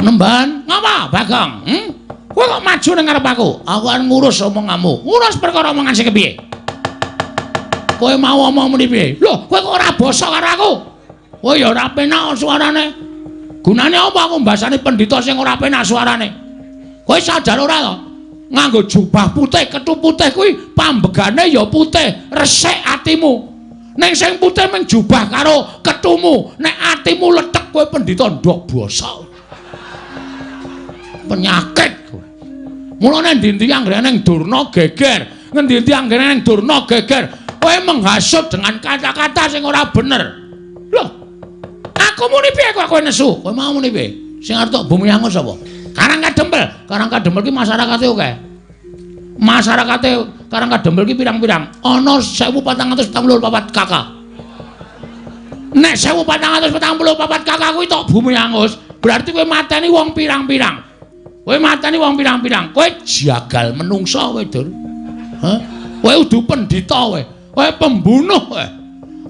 Panembahan, ngapa Bagong? Kowe kok maju ning ngarep aku? Aku arep ngurus omonganmu. Ngurus perkara omongan sing kepiye? Kowe mau omong muni piye? Lho, kowe kok ora basa karo aku? Oh ya ora penak suarane. Gunane apa aku mbasani pendhita sing ora penak suarane? Kowe sadar ora to? Nganggo jubah putih, kethu putih kuwi pambegane ya putih, resik atimu. Ning sing putih mung jubah karo kethumu, nek atimu letek kowe pendhita ndok basa. Penyakit kowe. Mulane ndi-ndi anggere ning durna geger, ngendi-endi anggere ning durna geger, kowe menghasut dengan kata-kata sing ora bener. Loh. Aku muni piye kok kowe nesu? Kowe mau muni piye? Sing arep tok bumi angus apa? Karangkadempel. Karangkadempel ki masyarakate akeh. Masyarakate Karangkadempel ki pirang-pirang? Ana 1444 KK. Nek 1444 KK kuwi tok bumi angus, berarti kowe mateni wong pirang-pirang. Kowe mateni wong pirang-pirang. Kowe jagal menungso kowe, Dur. Hah? Kowe udu pendhita kowe. Kowe pembunuh kowe.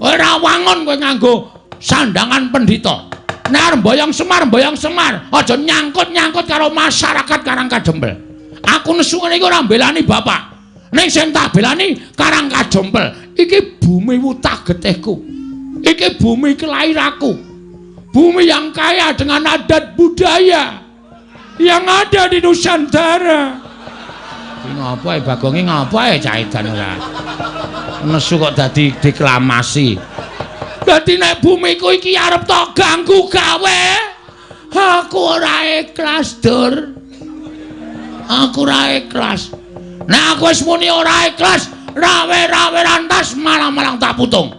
Kowe rawangon kowe nganggo sandangan pendhita. Nek arep mboyong Semar, aja nyangkut-nyangkut karo masyarakat Karangkadempel. Aku nesu ngene iki ora mbelani bapak. Ning sing tak belani Karangkadempel. Iki bumi wutah getihku. Iki bumi kelahiranku. Bumi yang kaya dengan adat budaya yang ada di Nusantara. Iki ngapa ya Bagonge ngapa ya caitan ora? Nesu kok dadi deklamasi. Dadi nek bumiku iki arep tok ganggu gawe. Aku ora ikhlas, Dur. Aku ora ikhlas. Nek aku wis muni ora ikhlas, rawe-rawe rantas malang-malang tak putung.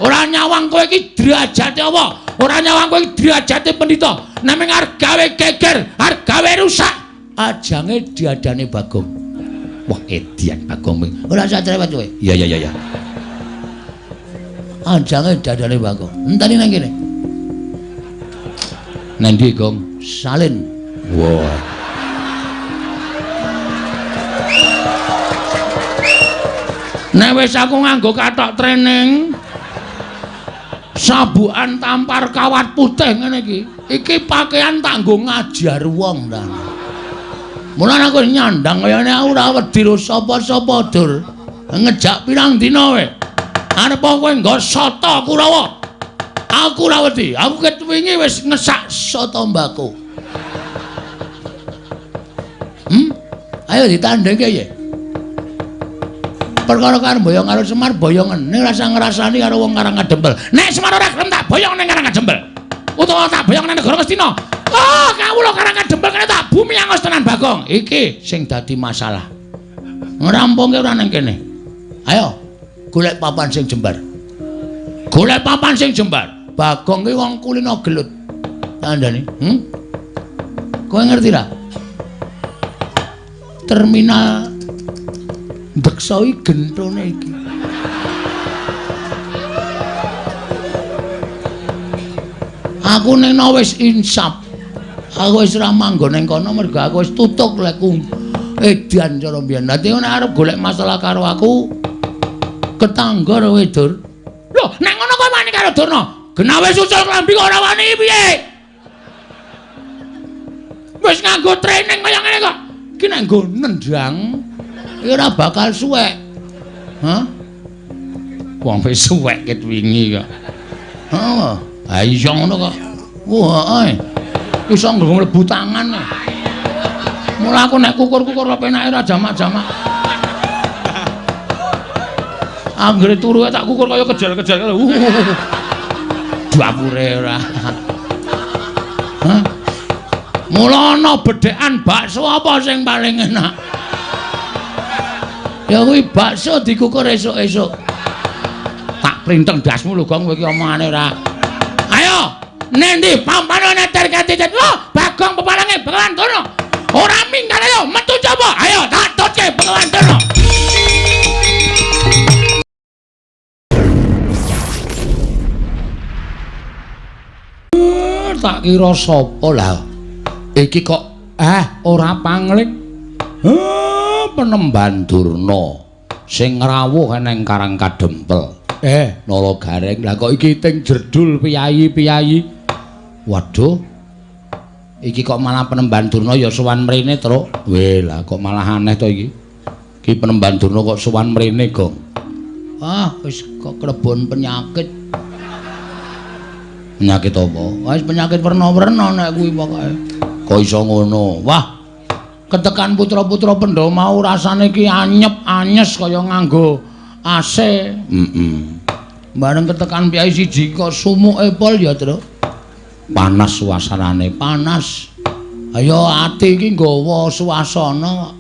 Ora nyawang kowe iki derajate apa? Ora nyawang kowe iki derajate pendhita. Nek mung arep gawe geger, arep gawe rusak, ajange diadane Bagong. Wah, edian Bagong. Ora usah cerewet kowe. Iya. Ajange diadane Bagong. Enteni nang kene. Nang ndi, Gong? Salin. Wah. Nek wis aku nganggo kathok training sabukan tampar kawat putih ngene iki. Iki pakaian tak nggo ngajar wong ta. Mulane aku nyandang kaya ngene aku ora wedi sapa-sapa, Dur. Ngejak pirang dina wae. Arep kowe nggo soto Kurawa. Aku ora wedi. Aku ket wingi wis ngesak soto mbako. Ayo ditandheke ya. Perkara karo boyong karo Semar boyongen. Ning rasa ngrasani karo wong Karangkadempel. Nek Semar ora gelem tak boyong ning Karangkadempel. Utawa tak boyong ning negara Ngastina. Oh, kawula Karangkadempel kene tak bumi angus tenan Bagong. Iki sing dadi masalah. Ngrampungke ora ning kene. Ayo, golek papan sing jembar. Golek papan sing jembar. Bagong ki wong kulino gelut. Tandane, Kowe ngerti ra? Terminal Deksoi gentone iki. Aku ning wis insap. Aku wis ora manggon ning kono mergo aku wis tutuk lekku edan cara mbiyen. Dadi nek arep golek masalah karo aku ketangga kowe, Dur. Lho, nek ngono kowe wani karo Durna. Genawe susul klambi kok ora wani piye? Wis nganggo training kaya ngene kok. Iki nek nggo nendang iki ora bakal suwek. Hah? Wong wis suwek ket wingi kok. Heeh. Ha iya ngono kok. Wah, iso mlebu tangan. Mula aku nek kukur-kukur kok penake ora jamak-jamak. Anggere turu tak kukur kaya kejel-kejel. Dapure ora. Hah? Mula ana bedhekan bakso apa sing paling enak? Ya kuwi bakso dikukur esuk-esuk. Tak printeng dasmu lho, Gong, kowe iki omongane ora. Ayo, nendi pampanane terkati. Oh, Bagong pepalange Bengawan Durna. Ora minggat ayo metu coba. Ayo tak tutke Bengawan Durna. Tak kira sapa lah. Iki kok ora panglik. Penemban Durna sing ngrawuh ning Karangkadempel. Nala Gareng. Lah kok iki ting jerdul piyayi-piyayi. Waduh. Iki kok malah Penemban Durna ya sowan mrene, Truk. Weh, lah kok malah aneh to iki. Ki Penemban Durna kok sowan mrene, Gong. Ah, wis kok klebon penyakit. Penyakit apa? Wis penyakit werna-werna nek kuwi pokoke. Kok iso ngono? Wah. Ketekan putra-putra Pendhawa mau rasane ki anyep, anyes kaya nganggo AC. Bareng ketekan piyai siji kok sumuke pol ya, Truk. Panas suasanane, panas. Ayo ati iki nggawa suasana.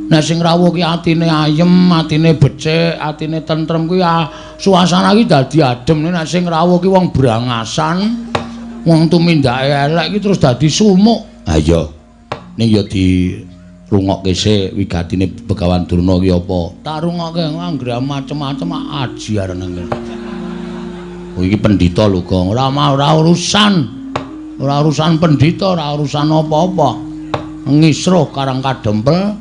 Nek sing rawuh ki atine ayem, atine becik, atine tentrem kuwi suasana ki dadi adem. Nek sing rawuh ki wong brangasan, wong tumindake elek ki terus dadi sumuk. Ayo. Ning ya di rungokke sik wigatine Begawan Durna ki apa? Tak rungokke anggere macem-macem ajiar nang kene. Oh iki pendhita lho, Gong. Ora urusan. Ora urusan pendhita, ora urusan apa-apa. Ngisruh karang kadempel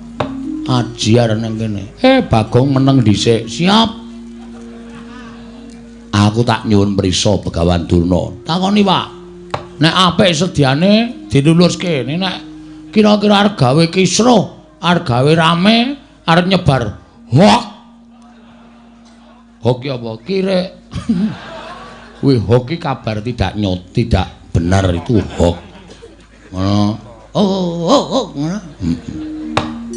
ajiar nang kene. Bagong meneng dhisik. Siap. Aku tak nyuwun prisa Begawan Durna. Takoni, Pak. Nek apik sediane diluluske. Nek kira-kira arep gawe kisruh, arep gawe rame, arep nyebar hoak. Hoak apa? Kirek. Kuwi hoak iki kabar tidak benar, itu hoak. Ngono. Oh, ngono.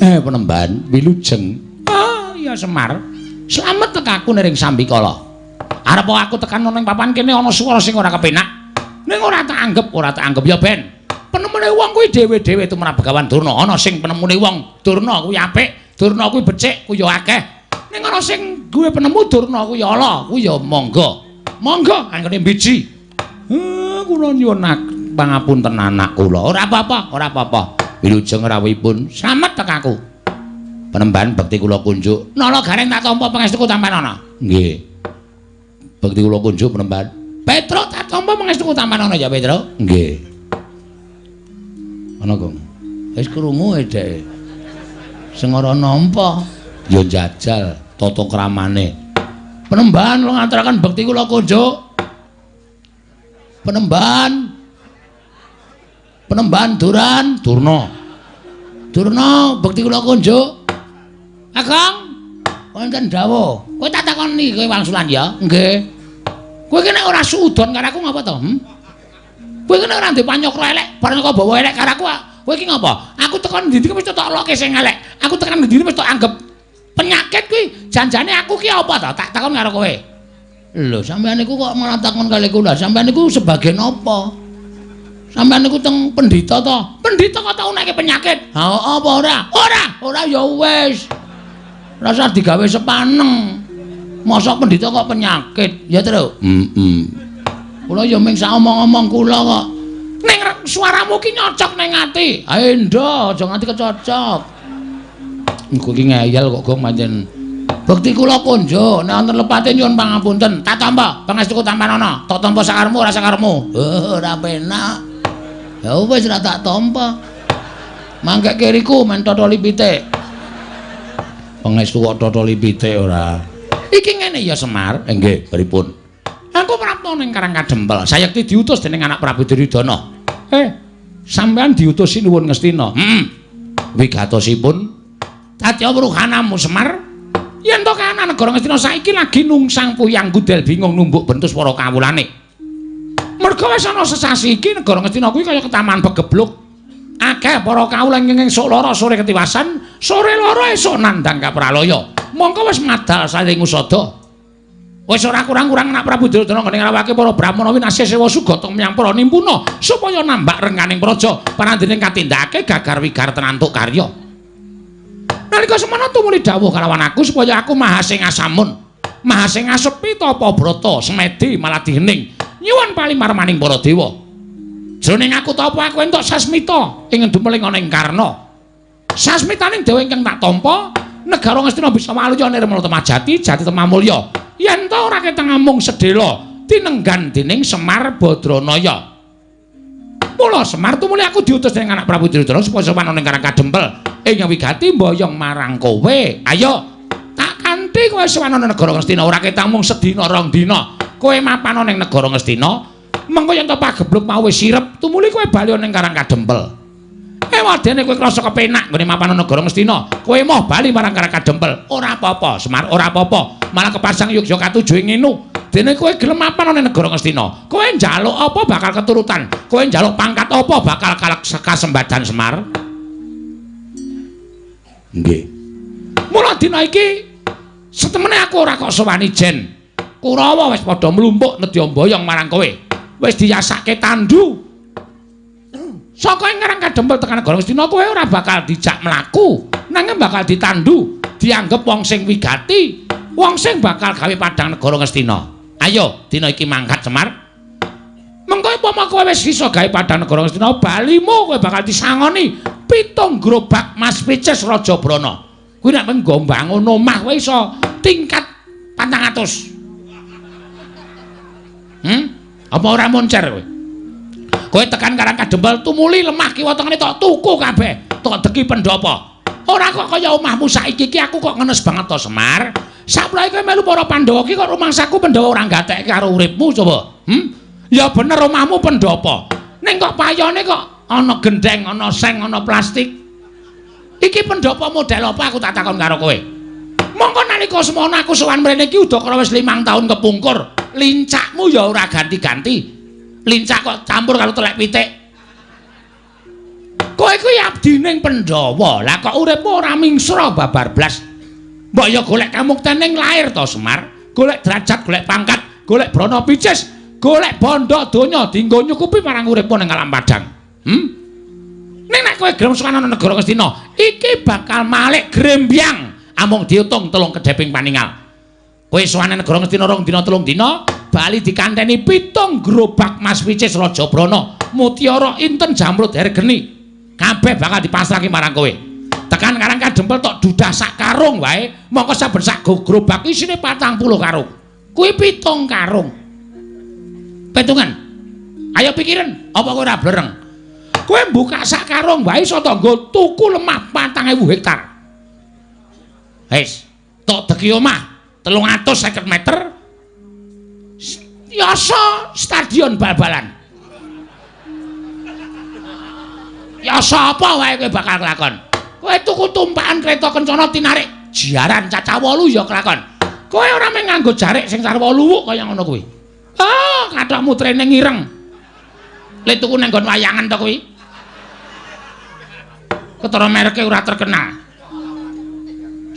Penemban wilujeng. Ah, iya Semar. Slamet tekaku ning Sambikala. Arep aku tekan ning papan kene ana swara sing ora kepenak. Ning ora tak anggap ya ben. Penemune wong kuwi dhewe-dhewe tumrap Begawan Durna. Ana sing penemune wong Durna kuwi apik, Durna kuwi becik, kuwi ya akeh. Ning ana sing duwe penemu Durna kuwi ya ala, kuwi ya monggo. Monggo anggone biji. Kula nyuwun pangapunten anak kula. Ora apa-apa. Wilujeng rawuhipun slamet tekaku. Penemban bekti kula kunjuk. Nala gareng tak tampa pangestuku tampan ana. Nggih. Bekti kula kunjuk Penemban. Petruk tak tampa pangestuku tampan ana ya Petruk. Nggih. Ana, Gong. Wis krungu dhek. Sing ora nampa ya njajal tata kramane. Penemban lo ngaturaken bekti kula kunjuk. Penemban Durna. Bekti kula kunjuk. Agong, wonten dawuh. Kowe tak takoni kowe wangsulan ya? Nggih. Kowe ki nek ora suudon karo aku ngapa to? Kowe kene ora ndek panyokro elek, bareng kok bawa elek karo aku. Kowe iki ngapa? Aku tekan ndi iki wis tak lokke sing elek. Aku tekan ndi wis tak anggap penyakit kuwi. Janjane aku ki apa to? Tak takon karo kowe. Lho, sampean niku kok malah takon kali kula. Sampean niku sebagian apa? Sampean niku teng pendhita to? Pendhita kok tau nekke penyakit? Ha apa ora? Ora ya wis. Rasa digawe sepaneng. Mosok pendhita kok penyakit? Ya, Truk? Kula ya ming sak omong-omong kula kok. Ning suaramu ki nyocok ning ati. Ae ndo, aja nganti kecocok. Engko ki ngeyel kok Gong pancen. Bekti kula kunjuk, nek wonten lepate nyuwun pangapunten. Tak tampa pangestuku tampan ana. Tak tampa sakarmu ora sakarmu. Ora penak. Ya wis ora tak tampa. Mangke kiriku men totoli pitik. Pangestu kok totoli pitik ora. Iki ngene ya Semar. Nggih, pripun? Aku prapta ning Karang Kadempel. Sayekti diutus dening anak Prabu Duryudana. Sampean diutusi nuwun Ngastina. Wigatosipun Tatya Wruhanamu Semar. Yen to kahanan negara Ngastina saiki lagi nungsang puyang gudel bingung numbuk bentus para kawulane. Merga wis ana sesasi iki negara Ngastina kuwi kaya ketaman begebluk. Akeh para kawula ing sok lara sore ketiwasan, sore lara esuk nandhang kapralaya. Mongko wis madal saling usada. Wis ora kurang-kurang anak Prabu Duryudana ngene ngrawake para Brahmana winasih sewa sugata menyang para nimpuna supaya nambak rengganing praja panandene katindakake gagar wigar tenantuk karya. Nalika semana tumuli dawuh kalawan aku supaya aku mahasing asamun, mahasing asepi tapa brata semedi maladi hening nyuwun palimarmaning para dewa. Jroning aku tapa aku entuk sasmita ing dumeling ana ing Karna. Sasmitaning dewa ingkang tak tampa negara Ngastina bisa maluya nirmala temajati jati temamulya. Yen ta ora keteng amung sedhela tinenggan dening Semar Badranaya. Mula Semar tumuli aku diutus dening anak Prabu Duryudana supaya sowan ning Karang Kadempel ing wigati mboyong marang kowe. Ayo tak kanthi kowe sowan ning negara Ngastina ora keteng mung sedina rong dina. Kowe mapan ning negara Ngastina Mengko yen to pagebluk mau wis sirep, tumuli kowe bali ning Karang Kadempel. Wadene kowe krasa kepenak nggone mapan negara Ngastina. Kowe moh bali marang Karang Kadempel. Ora apa-apa, Semar, ora apa-apa. Malah kepasang Yogya katuju ing ngenu. Dene kowe gelem mapan ning negara Ngastina. Kowe njaluk apa bakal keturutan. Kowe njaluk pangkat apa bakal kasembadan Semar. Nggih. Mula dina iki setemene aku ora kok sowan ijen. Kurawa wis padha mlumpuk nedya mboyong marang kowe. Wis diyasake tandu. Saka ing Karang Kadempel tekan negara Ngastina kowe ora bakal dijak mlaku, nanging bakal ditandu, dianggep wong sing wigati, wong sing bakal gawe padang negara Ngastina. Ayo, dina iki mangkat Semar. Mengko upama kowe wis iso gawe padang negara Ngastina, balimu kowe bakal disangoni 7 gerobak Mas Pices Raja Brana. Kuwi nek menggo mbangun omah kowe iso tingkat 400. Apa ora moncer kowe? Kowe tekan Karang Kadempel tumuli lemah kiwa tengene tok tuku kabeh, tok deki pendopo. Ora kok kaya omahmu saiki iki aku kok ngenes banget to Semar. Saprahe kowe melu para Pandhawa iki kok rumangsaku Pandhawa ora gatekke karo uripmu coba. Ya bener omahmu pendopo. Ning kok payone kok ana gendeng, ana seng, ana plastik. Iki pendopo model apa aku tak takon karo kowe. Mongko nalika semono aku sowan mrene iki udakara wis 5 taun kepungkur. Lincakmu ya ora ganti-ganti. Lincak kok campur karo telek pitik. Kowe kuwi abdining Pandhawa. Lah kok uripmu ora mingsra babar blas. Mbok ya golek kamuktening lair to Semar. Golek derajat, golek pangkat, golek brana picis, golek bondo donya dienggo nyukupi marang uripmu ning alam padang. Ning nek kowe gelem sowan ana negara Ngastina, iki bakal malik grembyang. Amung diutung 3 kedheping paningal. Kowe sowan negara Ngastina 2 dina 3 dina bali dikanteni 7 gerobak Mas Picis Raja Brana, mutiara inten jamrut hergeni. Kabeh bakal dipasrahke marang kowe. Tekan Karang Kadempel tok dudah sak karung wae, mongko saben sak gerobak isine 40 karung. Kuwi 7 karung. Petungan. Ayo pikirin, apa kowe ora blereng? Kowe buka sak karung wae iso to nggo tuku lemah 4.000 hektar. Wis, tok deki omah 350 meter. Yasa stadion bal-balan. Yasa apa wae kowe bakal kelakon. Kowe tuku tumpakan kereta kencana tinarik jiaran caca 8 ya kelakon. Kowe ora mung nganggo jarik sing sarwa luwuk kaya ngono kuwi. Ah, kathokmu training ireng. Le tuku nang nggon wayangan to kuwi. Ketara mereke ora terkenal.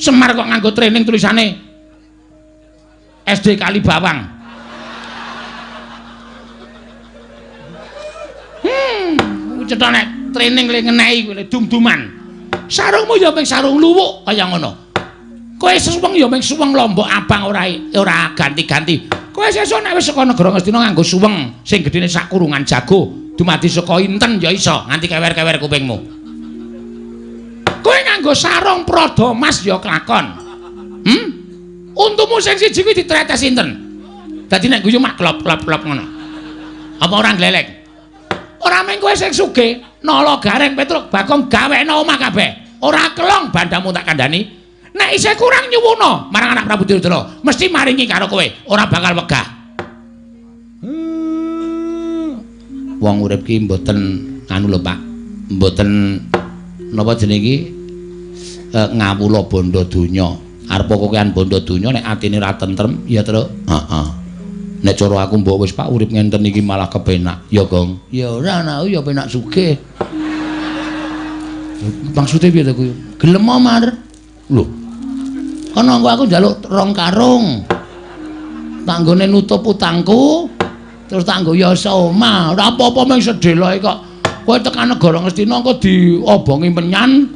Semar kok nganggo training tulisane SD Kali Bawang. Cetha nek training le ngenehi kowe le dum-duman. Sarungmu ya mung sarung luwuk kaya ngono. Kowe suweng ya mung suweng lombok abang ora ganti-ganti. Kowe sesuk nek wis saka negara Ngastina nganggo suweng sing gedene sak kurungan jago, dumadi saka inten ya iso nganti kewer-kewer kupingmu. Kowe nganggo sarung prada emas ya kelakon. Untumu sing siji kuwi ditretes inten. Dadi nek guyu mak klop-klop ngono. Apa ora glelek? Ora mung kowe sing sugih, nala gareng Petruk Bagong gawekno omah kabeh. Ora kelong bandamu tak kandhani. Nek isih kurang nyuwuna marang anak Prabu Duryudana, mesti maringi karo kowe, ora bakal wegah. Wong urip ki mboten anu lho Pak. Mboten napa jenenge iki ngawula bondo donya. Arep kokean bondo donya nek atine ra tentrem ya terus heeh. Nek cara aku mbok wis Pak urip ngenten iki malah kepenak. Ya, Gong. Ya ora ana ya penak sugih. Maksude piye to kuwi? Gelem Mar. Lho. Kana aku njaluk 2 karung. Tak nggone nutup utangku. Terus tak nggo yasa omah. Ora apa-apa mung sedheloke kok. Kowe tekan negara Ngastina kok diobongi menyan.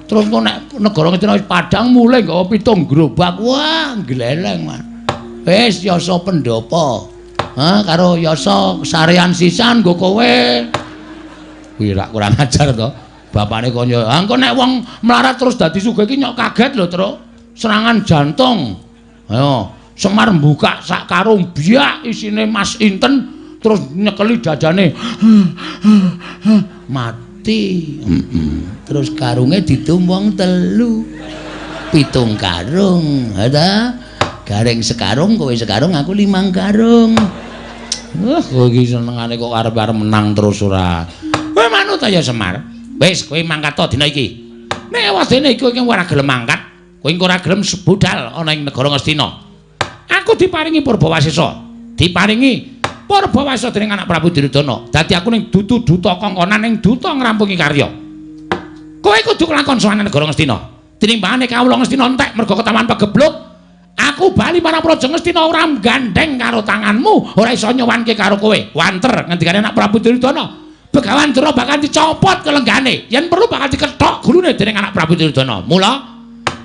Terus kok nek negara Ngastina wis padang mulai nggawa 7 gerobak. Wah, gleleng, Mas. Wis yasa pendopo. Karo yasa sarean sisan nggo kowe. Kuwi rak kurang ajar to. Bapakne kaya, engko nek wong melarat terus dadi sugih iki nyok kaget lho, Truk. Serangan jantung. Ayo, Semar mbuka sak karung biak isine Mas Inten terus nyekeli dadane. Mati. Terus karunge ditumpung 3. 7 karung, ada. Gareng sekarung, kowe sekarung, aku 5 karung. Kowe iki senengane kok arep-arep menang terus ora. Kowe manut ya Semar. Wis kowe mangkat to dina iki. Nek wadene iku ora gelem mangkat, kowe ora gelem budal ana ing negara Ngastina. Aku diparingi Purbawasesa. Diparingi Purbawasesa dening anak Prabu Duryudana. Dadi aku ning dutu duta kongkonan ning duta ngrampungi karya. Kowe kudu kelakon sowan negara Ngastina. Tinimbangane kawula Ngastina entek mergo ketaman pegebluk. Aku bali marang Praja Ngastina ora gandeng karo tanganmu, ora iso nyowanke karo kowe. Wanter ngendikane anak Prabu Duryudana. Begawan Dura bakal dicopot kelenggane. Yen perlu bakal dikethok gulune dening anak Prabu Duryudana. Mula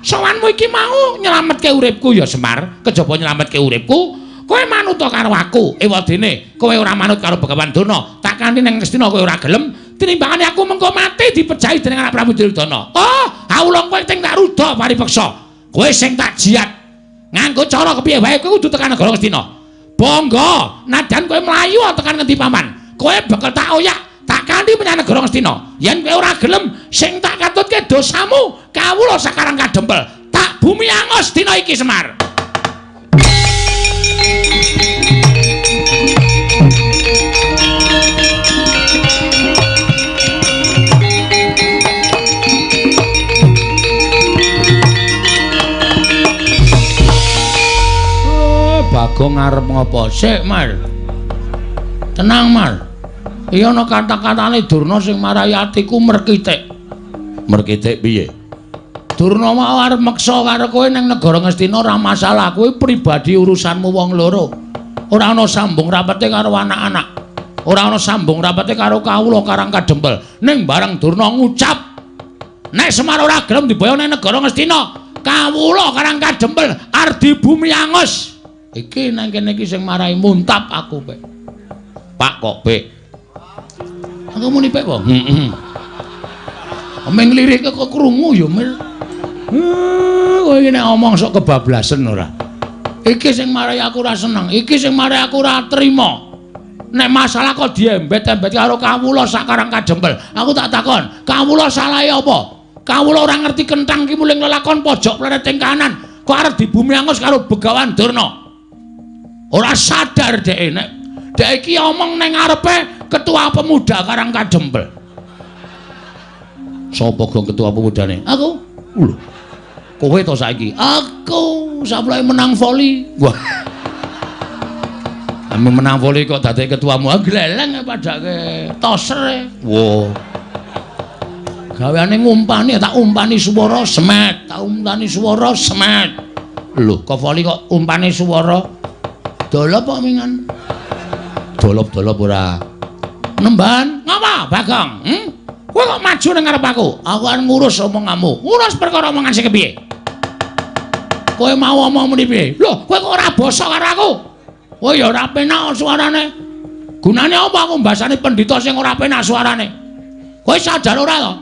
sowanmu iki mau nyelametke uripku ya Semar. Kejaba nyelametke uripku, kowe manut karo aku. Ewadene kowe ora manut karo Begawan Dura. Tak kanthi ning Ngastina kowe ora gelem, tinimbangane aku mengko mati dipejahi dening anak Prabu Duryudana. Oh, kawula kowe ting tak ruda paripeksa. Kowe sing tak jiat. Nganggo cara kepiye wae kowe kudu tekan negara Ngastina. Bangga, najan kowe mlayu tekan ngendi paman. Kowe bakal tak oyak, tak kanthi menyang negara Ngastina. Yen kowe ora gelem, sing tak katutke dosamu, kawula sakarang kadempel. Tak bumi angus dina iki Semar. Bagong ngarep ngopo? Sik, Mar. Tenang, Mar. Iya ana kata-katane Durna sing marahi atiku merkitik. Merkitik piye? Durna mau arep meksa karo kowe ning negara Ngastina ora masalah. Kowe pribadi urusanmu wong loro. Ora ana sambung rapete karo anak-anak. Ora ana sambung rapete karo kawula Karang Kadempel. Ning bareng Durna ngucap, nek Semar ora gelem diboyo ning negara Ngastina, kawula Karang Kadempel arep bumi angus. Iki nang kene iki sing marahi muntap aku, Pek. Pak kok, Pek. Aku muni Pek kok. Heeh. Ameng lirike kok krungu ya, Mir. Kowe iki nek omong sok kebablasen ora. Iki sing marahi aku ora seneng, iki sing marahi aku ora trima. Nek masalah kok diembet-embet karo kawula Sakarang Kadempel. Aku tak takon, kawula salahe apa? Kawula ora ngerti kenthang ki muling lelakon pojok plereting kanan. Kok arep dibumi angus karo Begawan Durna? Ora sadar dhek nek dhek iki omong ning ngarepe ketua pemuda Karang Kadempel. Sapa gong ketua pemudane? Aku. Lho. Kowe to saiki? Aku saplai menang voli. Wah. Ame menang voli kok dadi ketuamu. Gleleng padake toser. Wo. Gaweane ngumpani tak umpani swara semet, tak umpani swara semet. Lho, kok voli kok umpani swara? Dolop kok mingan. Dolop-dolop ora. Nemban, ngapa, Bagong? Kowe kok maju ning ngarep aku? Aku arep ngurus omonganmu. Ngurus perkara omongan sing kepiye? Kowe mau omong muni piye? Lho, kowe kok ora basa karo aku? Oh ya ora penak suarane. Gunane apa aku mbasani pendhita sing ora penak suarane? Kowe sadar ora to?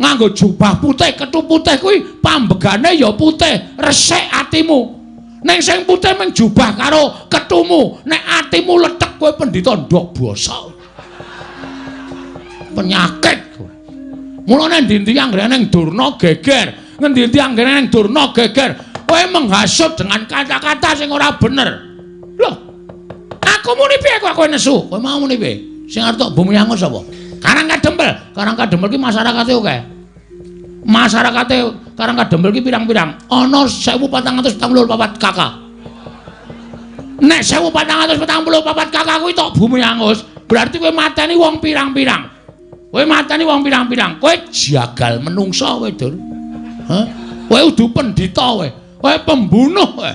Nganggo jubah putih, kethu putih kuwi pambegane ya putih, resik atimu. Ning sing putih mung jubah karo ketumu, nek atimu letek kowe pendhita ndok basa. Penyakit kowe. Mulane ndi-ndi anggere ning Durna geger, ngendi-endi anggere ning Durna geger. Kowe menghasut dengan kata-kata sing ora bener. Loh. Aku muni piye kok kowe nesu? Kowe mau muni piye? Sing arep tok bumi angus apa? Karang Kadempel. Karang Kadempel ki masyarakate akeh. Masyarakate Karang Kadempel ki pirang-pirang? Ana 1444 kakak. Nek 1444 kakak kuwi tok bumi angus, berarti kowe mateni wong pirang-pirang. Kowe mateni wong pirang-pirang. Kowe jagal menungso kowe, Dur. Hah? Kowe udu pendhita kowe. Kowe pembunuh kowe.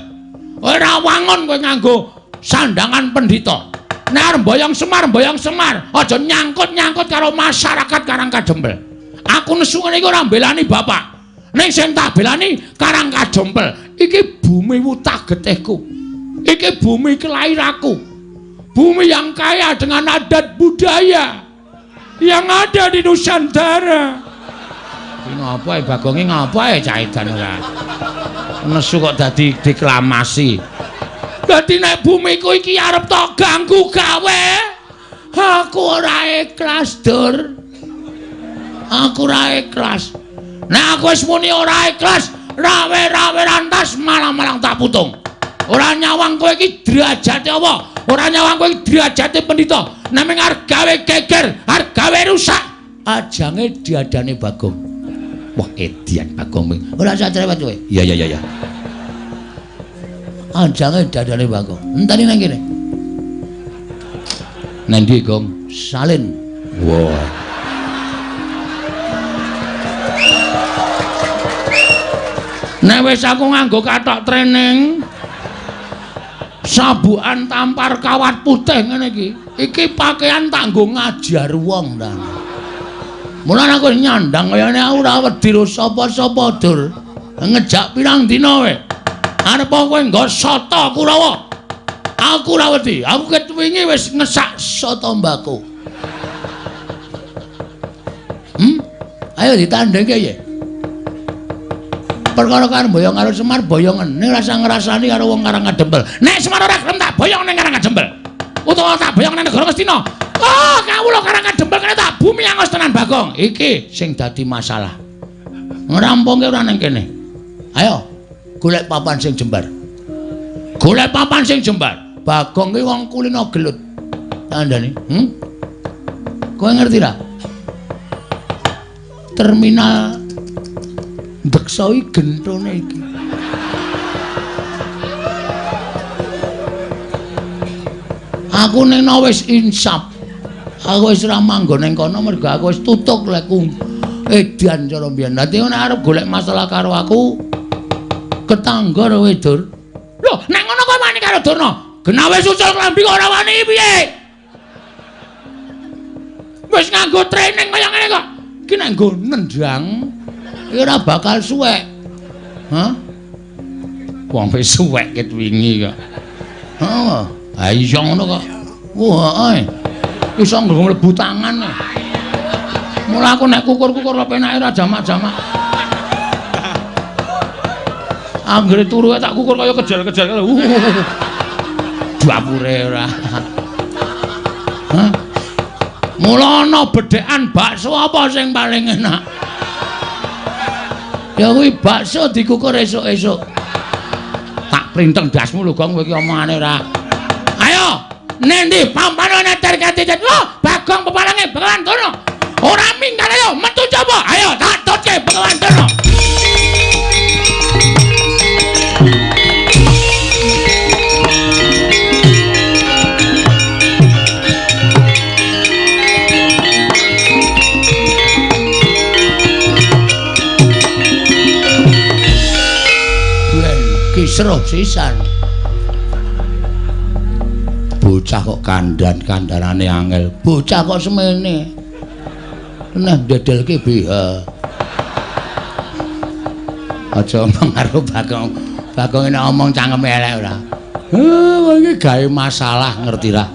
Kowe ora wangun kowe nganggo sandangan pendhita. Nek arep mboyong Semar, aja nyangkut-nyangkut karo masyarakat Karang Kadempel. Aku nesu ngene iki ora mbelani bapak. Ning sing tak belani Karang Kadempel. Iki bumi wutah getihku. Iki bumi kelahiranku. Bumi yang kaya dengan adat budaya yang ada di Nusantara. Iki ngapa ya Bagonge ngapa ya caitan ora. Nesu kok dadi deklamasi. Dadi nek bumiku iki arep tok ganggu gawe. Aku ora ikhlas, Dur. Aku ora ikhlas. Nek aku wis muni ora ikhlas, rawe-rawe rantas malang-malang tak putung. Ora nyawang kowe iki derajate apa? ora nyawang kowe derajate pendhita. Naming arep gawe geger, arep gawe rusak. Ajange diadane Bagong. Wah, edian Bagong. Ora usah cerewet kowe. Iya. Ajange diadane Bagong. Enteni nang kene. Nang ndi, Gong? Salin. Wah. Nek wis aku nganggo kathok training sabukan tampar kawat putih ngene iki pakaian tak nggo ngajar wong ta. Mulane aku nyandang kaya ngene aku ora wedi lho sapa-sapa dur. Ngejak pirang dina wae. Arep kowe nggo soto Kurawa. Aku ora wedi. Aku ket wingi wis ngesak soto mbako. Ayo ditandhengke ya. Perkara karo boyong karo Semar boyongen ning rasa ngrasani karo wong Karangkadempel. Nek Semar ora gelem tak boyong ning Karangkadempel. Utawa tak boyong ning negara Ngastina. Oh, kawula Karangkadempel kene tak bumi angos tenan Bagong. Iki sing dadi masalah. Ngrampungke ora ning kene. Ayo, golek papan sing jembar. Golek papan sing jembar. Bagong ki wong kulino gelut. Tandane, Kowe ngerti ra? Terminal Deksoi gentone iki. Aku ning wis insap. Aku wis ora manggon ning kono mergo aku wis tutuk lekku edan cara mbiyen. Dadi nek arep golek masalah karo aku ketangga ora wedur. Lho, nek ngono kok wani karo Durna? Genawe susul klambi kok ora wani piye? Wis nganggo training kaya ngene kok. Iki nek nggo nendang iki ora bakal suwek. Hah? Wong wis suwek ket wingi kok. Heeh. Ha iya ngono kok. Wah, iso mlebu tangan. Mula aku nek kukur-kukur kok penake ora jamak-jamak. Anggere turu tak kukur kaya kejal-kejal. Dapure ora. Hah? Mula ana bedhekan bakso apa sing paling enak? Ya kuwi bakso dikukur esuk-esuk. Tak printeng dasmu lho Gong kowe iki omongane ora. Ayo, nendi pampanane terkati. Lho, Bagong pepalange Begawan Durna. Ora minggal ayo metu coba. Ayo tak tutke Begawan Durna. Seruh sisan. Bocah kok kandanane angel. Bocah kok semene. Nah dedelke BH. Aja omong karo Bagong. Bagong nek omong cangkeme elek ora. Kowe iki gawe masalah ngerti ra?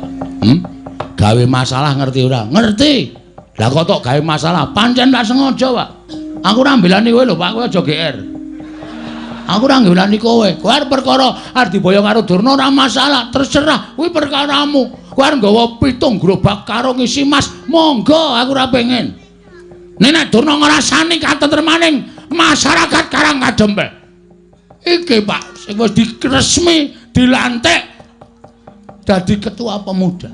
Gawe masalah ngerti ora? Ngerti. Lah kok tok gawe masalah, pancen tak sengaja, Pak. Aku ora mbelani kowe lho, Pak, kowe aja GR. Aku ora ngelani kowe. Kowe arep perkara arep diboyong karo Durna ora masalah, terserah. Kuwi perkaramu. Kowe arep nggawa 7 gerobak karo ngisi mas, monggo aku ora pengen. Nek Durna ngrasani katentremaning masyarakat Karangkadempel. Iki Pak, sing wis diresmi dilantik dadi ketua pemuda.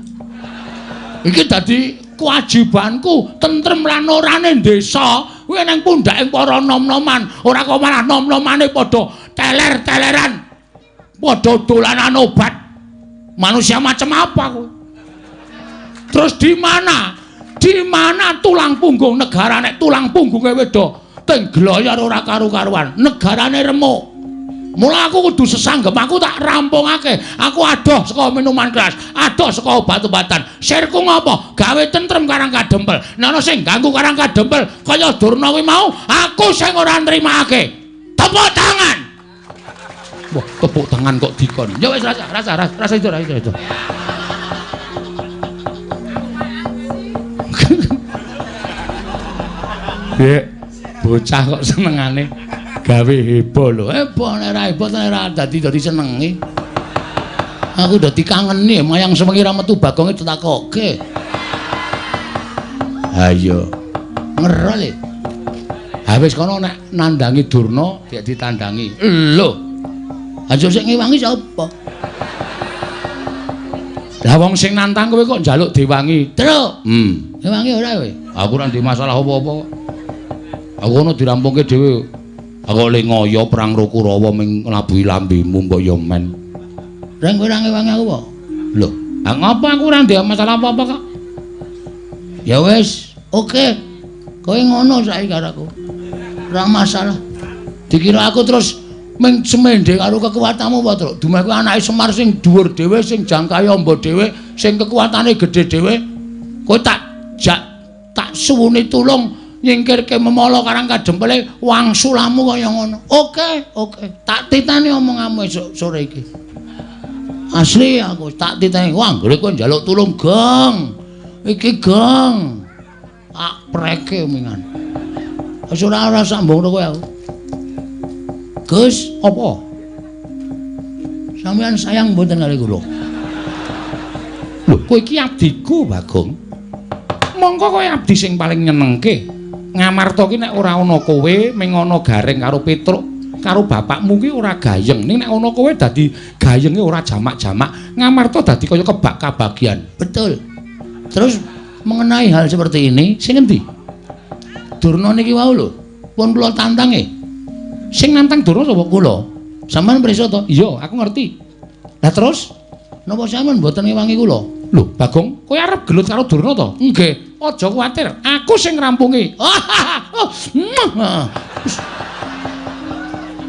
Iki dadi kewajibanku tentrem lan orane desa. Kuwi nang pundhake para nom-noman, ora kok malah nom-nomane padha teler-teleran. Padha dolanan obat. Manusia macam apa kowe? Terus di mana? Di mana tulang punggung negara nek tulang punggunge wedo teng gloyor ora karu-karuan. Negarane remuk. Mula aku kudu sesanggem, aku tak rampungake. Aku adoh saka minuman keras, adoh saka obat-obatan. Sirku ngopo? Gawe tentrem Karangkadempel. Nek ana sing ganggu Karangkadempel kaya Durna kuwi mau, aku sing ora nrimakake. Tepuk tangan. Wah, tepuk tangan kok dikon. Ya wis rasa itu. Dek, bocah kok senengane gawe heboh lho. Heboh nek ora heboh nek ora dadi senengi. Aku dadi kangeni mayang sewengi ra metu Bagonge ditakokke. Ha iya. Ngerol e. Ha wis kono nek nandangi Durna dia ditandangi. Lho. Aja sik ngewangi sapa? Lah wong sing nantang kowe kok njaluk diwangi. Truk. Diwangi ora kowe? Aku ora ndek masalah apa-apa. Aku ono dirampungke dhewe. Aku le ngoyo perang Kurawa ming nglabuhi lambemu mbok yo men. Reng kowe ora ngewangi aku apa? Lho, ngapa aku ora ndek masalah apa-apa kok? Ya wis, oke. Kowe ngono saiki karo aku. Ora masalah. Dikira aku terus ming semendhe karo kekuatanmu apa, Truk? Dumeh kowe anake Semar sing dhuwur dhewe, sing jangkae amba dhewe, sing kekuatane gedhe dhewe. Kowe tak suwuni tulung nyingkirke memala karang kadempele wangsulamu kaya ngono. Oke. Tak titani omonganmu esuk sore iki. Asli aku tak titani. Wah, anggere kowe njaluk tulung, Gong. Iki, Gong. Tak preke mingan. Wis ora sambung karo kowe aku. Gus, apa? Sampeyan sayang mboten kali kula? Lho, kowe iki abdiku, Bagong. Mongko kowe abdi sing paling nyenengke. Ngamarta ki nek ora ana kowe, ming ana Gareng karo Petruk, karo bapakmu ki ora gayeng. Ning nek ana kowe dadi gayenge ora jamak-jamak. Ngamarta dadi kaya kebak kabagian. Betul. Terus mengenai hal seperti ini, sing endi? Durna niki wau lho, pun kula tantange. Sing nantang Durna sapa kula? Sampeyan prisa to? Iya, aku ngerti. Lah terus napa sampeyan mboten ngewangi kula? Lho, Bagong, kowe arep gelut karo Durna to? Nggih, aja kuwatir. Aku sing ngrampungi.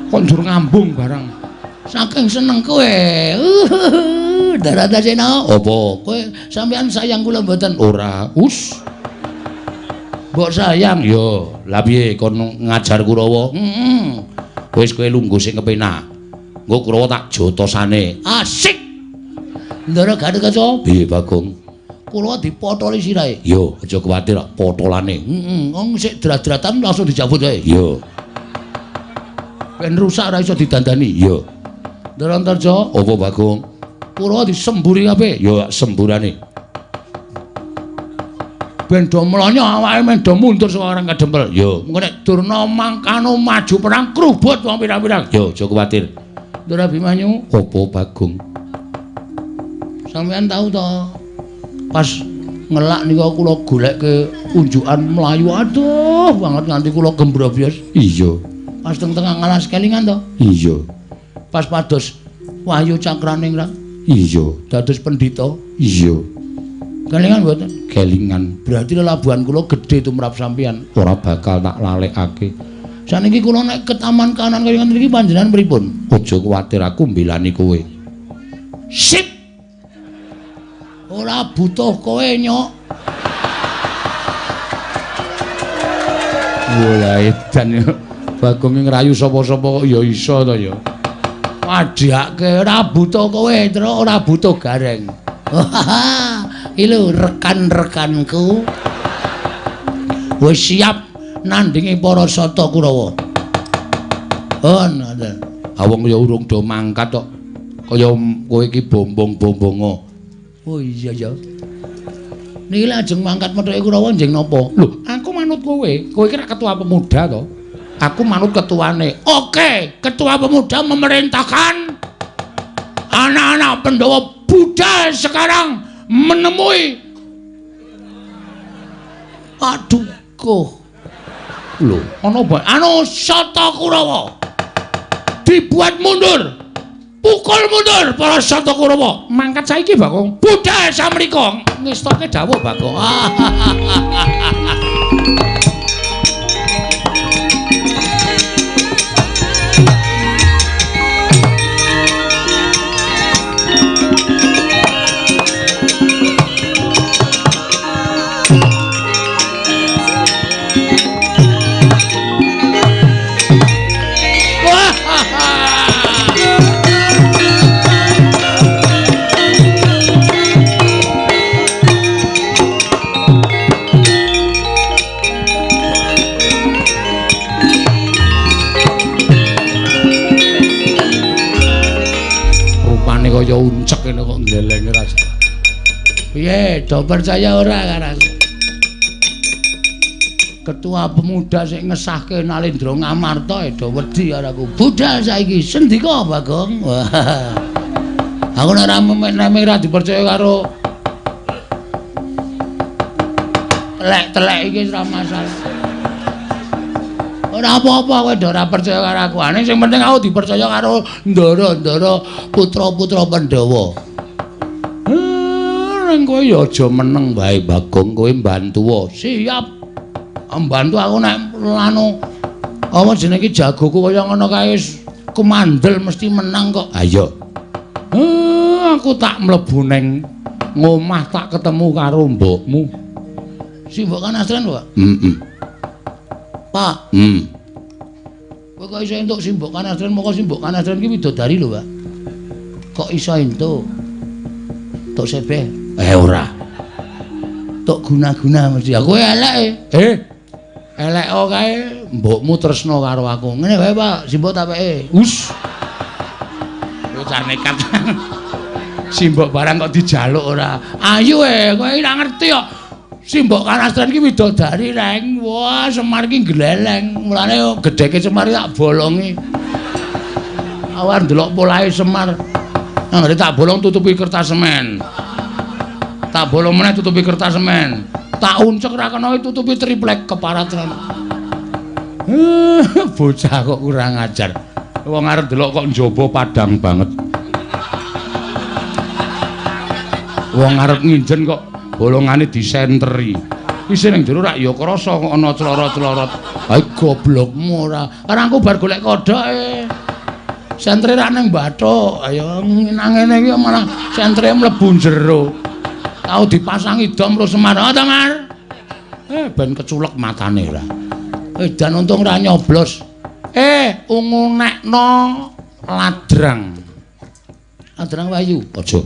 Kok njur ngambung barang. Saking seneng kowe. Daradasena apa? Kowe sampeyan sayang kula mboten? Ora. Mbok sayang yo. Lah piye kon ngajar Kurawa? Wis kowe lungguh sing kepenak. Engko Kurawa tak jotosane. Asik. Ndara gak kaca. Piye Bagong? Kula dipotoli sirahe. Yo, aja kuwatir potolane. Wong sik drat-dratan langsung dicabut wae. Yo. Ben rusak ora iso didandani. Yo. Ndara Antarja, apa Bagong? Kula disemburi kabeh. Yo, semburane. Ben do mlonyo awake men do mundur saka areng kadempel. Yo. Mengko nek Durna mangkano maju perang krubut wong pirang-pirang. Yo, aja kuwatir. Ndara Bimanyu, apa Bagong? Sampeyan tahu to pas ngelak nika kula goleke unjukan Melayu aduh banget nganti kula gembrobyos. Iya. Pas teng tengah ngalas kelingan to? Iya. Pas pados Wahyu Cakraningrat. Iya. Dados pendhita. Iya. Kelingan mboten? Kelingan. Berarti lelabuhan kula gedhe tumrap sampeyan. Ora bakal tak lalekake. Saniki kula nek ke taman kanan kaya ngene iki panjenengan pripun? Aja kuwatir aku mbelani kowe. Sip. Ora butuh kowe nyok. Wah, edan ya. Bagong ngrayu sapa-sapa kok ya iso to ya. Padhake ora butuh kowe, terus ora butuh Gareng. Iki lho rekan-rekanku. Wis siap nandingi para sata Kurawa. Oh, ngoten. Awong ya urung do mangkat kok. Kaya kowe iki bombong-bombongo. Oh iya ya. Niki lajeng mangkat methuke Kurawa njeng napa? Lho, aku manut kowe. Kowe iki ketua pemuda to. Aku manut ketuane. Oke, ketua pemuda memerintahkan anak-anak Pandhawa Buddha sekarang menemui aduh kok. Lho, ana anu Sata Kurawa dibuat mundur. Pukul mundur para Sata Kurawa. Mangkat saiki, Bagong. Buddha samrika ngestoke dawuh, Bagong. Kaya uncek ngene kok nglelenge rasa. Piye, do percaya ora karo aku? Ketua pemuda sing ngesahke Nalendra Ngamarta do wedi karo aku. Budal saiki sendika, Bagong. Aku nek ra dipercaya karo telek iki ora masalah. Ora apa-apa kowe ndo ora percaya karo aku. Ane sing penting aku dipercaya karo ndara-ndara putra-putra Pandhawa. Nang kowe ya aja meneng wae Bagong, kowe mbantu. Siap. Mbantu aku nek anu apa jenenge jagoku kaya ngono kae kumandel mesti menang kok. Ayo. Aku tak mlebu ning ngomah tak ketemu karo mbokmu. Si Mbok Kanastren, Pak? Pak. Kowe kok iso entuk si Mbok Kanastren, moko si Mbok Kanastren ki widodari lho, Pak. Kok iso entuk? Tok sebeh. Ora. Tok guna-guna mesti. Aku elek elek kae mbokmu tresno karo aku. Ngene wae, Pak, si Mbok tak peke. Us. Yo cah nekat. Simbok barang kok dijaluk ora. Ayo kowe ora ngerti kok. Simbok Kanastren ki widodari reng. Wah, Semar ki gleleng. Mulane gedheke Semar tak bolongi. Awar ndelok polahe Semar. Nang tak bolong tutupi kertas semen. Tak bolong meneh tutupi kertas semen. Tak uncek ra kena tutupi triplek keparatran. Bocah kok kurang ajar. Wong arep delok kok njaba padang banget. Wong arep nginjen kok bolongane disenteri. Wis ning jero rak ya krasa kok ana clorot-clorot. Ha goblokmu ora. Karang aku bar golek kodoke. Sentre rak ning bathuk. Ayo nang ngene iki malah sentre mlebu jero. Tau dipasangi dom terus Semar. Oh, Semar. Ben keculek matane ora. Dan untung ora nyoblos. Ungunekno ladrang. Ladrang wayu. Aja.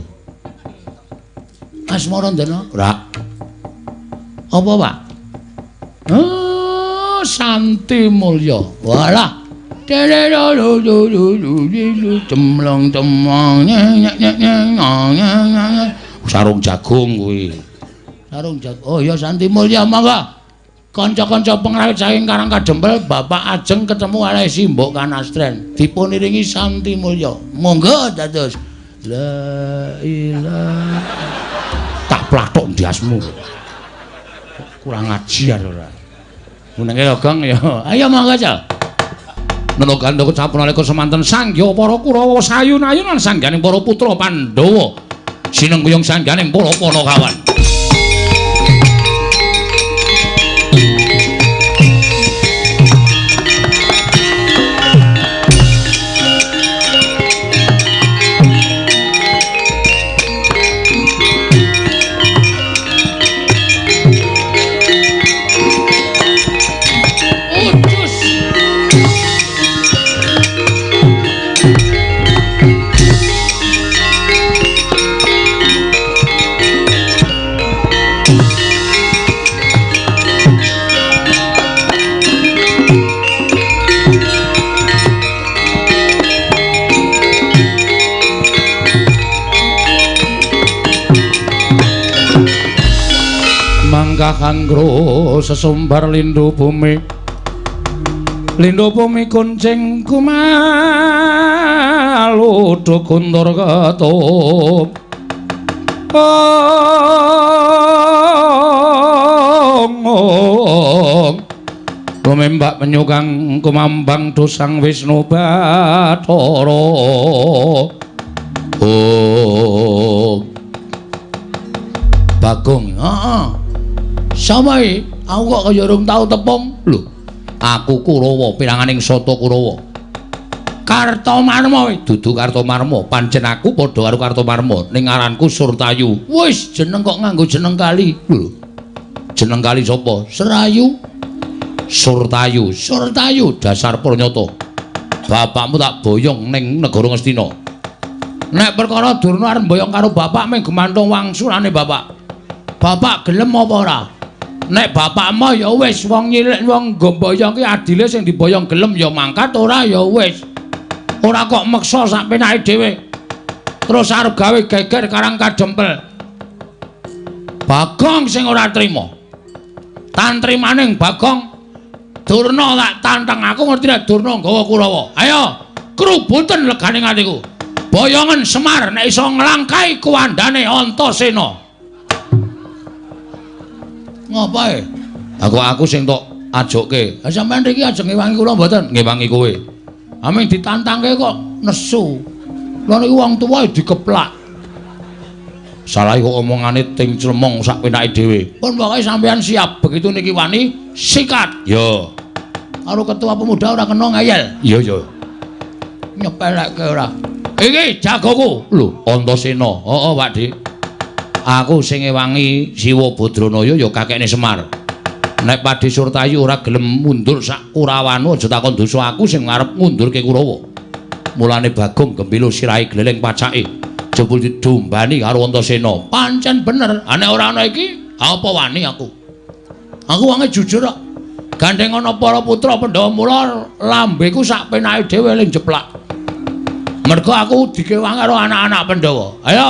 Asmara ndana? Ora. Apa, Pak? Santi Mulya. Walah. Cemlong-cemlong sarung jagung kuwi. Sarung jagung. Oh ya Santi Mulya mangga. Kanca-kanca pengrawit saking Karang Kadempel, Bapak ajeng ketemu kalih Simbok Kanastren. Dipuniringi Santi Mulya. Monggo dados. La ilaha. Tak plathuk ndiasmu. Kurang ajar ora. Menenge ya, Gong ya. Ayo monggo, Cak. Nana gandha sapunalika semanten sanggya para Kurawa sayun-ayunan sangganing para putra Pandhawa. Sineng kuyung sangganing para Panakawan. Kangro sesumbar lindhu bumi kuncing kumaludu kundur ketup rumembak penyukang kumambang dosang Wisnu Bathara Bagong sapa iki? Aku kok kaya urung tau tepung. Lho, aku Kurawa, piranganing Sata Kurawa. Kartomarma dudu Kartomarma, pancen aku padha karo Kartomarma, ning aranku Surtayu. Wis jeneng kok nganggo jeneng kali. Lho. Jeneng kali sapa? Serayu. Surtayu. Surtayu dasar pranyata. Bapakmu tak boyong ning negara Ngastina. Nek perkara Durna arep boyong karo bapak mung gumantung wangsulane bapak. Bapak gelem apa ora? Nek bapakmu ya wis wong nyilik wong ngomboyong ki adile sing diboyong gelem ya mangkat ora ya wis. Ora kok meksa sak penake dhewe. Terus arep gawe geger Karang Kadempel. Bagong sing ora trima. Tantrimaning Bagong Durna tak tantang aku ngerti nek Durna nggawa Kurawa. Ayo, krubuten leganing atiku. Boyongan Semar nek iso nglangkai kuwandane Antasena. Ngapae? Aku sing tok ajokke. Ha sampean iki ajeng ngewangi kula mboten? Ngewangi kowe. Aming ditantangke kok nesu. Lha niku wong tuwa dikeplak. Salah kok omongane ting clemong sak penake dhewe. Pun pokoke sampean siap begitu niki wani sikat. Yo. Karo ketua pemuda ora kena ngayel. Iya ya. Nyepelekke ora. Iki jagoku. Lho, Antasena. Heeh, Pakde. Aku sing ngewangi Siwa Badranaya ya kakekne Semar. Nek Pakde Surtayu ora gelem mundur sak Kurawanu aja takon dosa aku sing ngarep ngundurke Kurawa. Mulane Bagong Gembila sirahe gleleng pacake. Jebul didombani karo Antasena. Pancen bener, nek ora ana iki apa wani aku. Aku wonge jujur kok. Gandeng ana para putra Pandhawa mula lambeku sak penake dhewe ling jeplak. Mergo aku dikewang karo anak-anak Pandhawa. Ayo.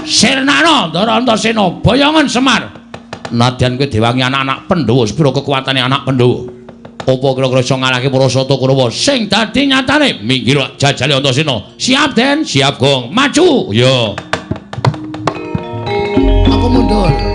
Sirnana Ndara Antasena, Boyongan Semar. Nadyan kowe diwangi anak-anak Pandhawa, sepira kekuatane anak Pandhawa. Apa kira-kira iso ngalahke para Sata Kurawa sing dadi nyatane minggir jajale Antasena. Siap Den, siap Gong. Maju. Yo. Aku mundur.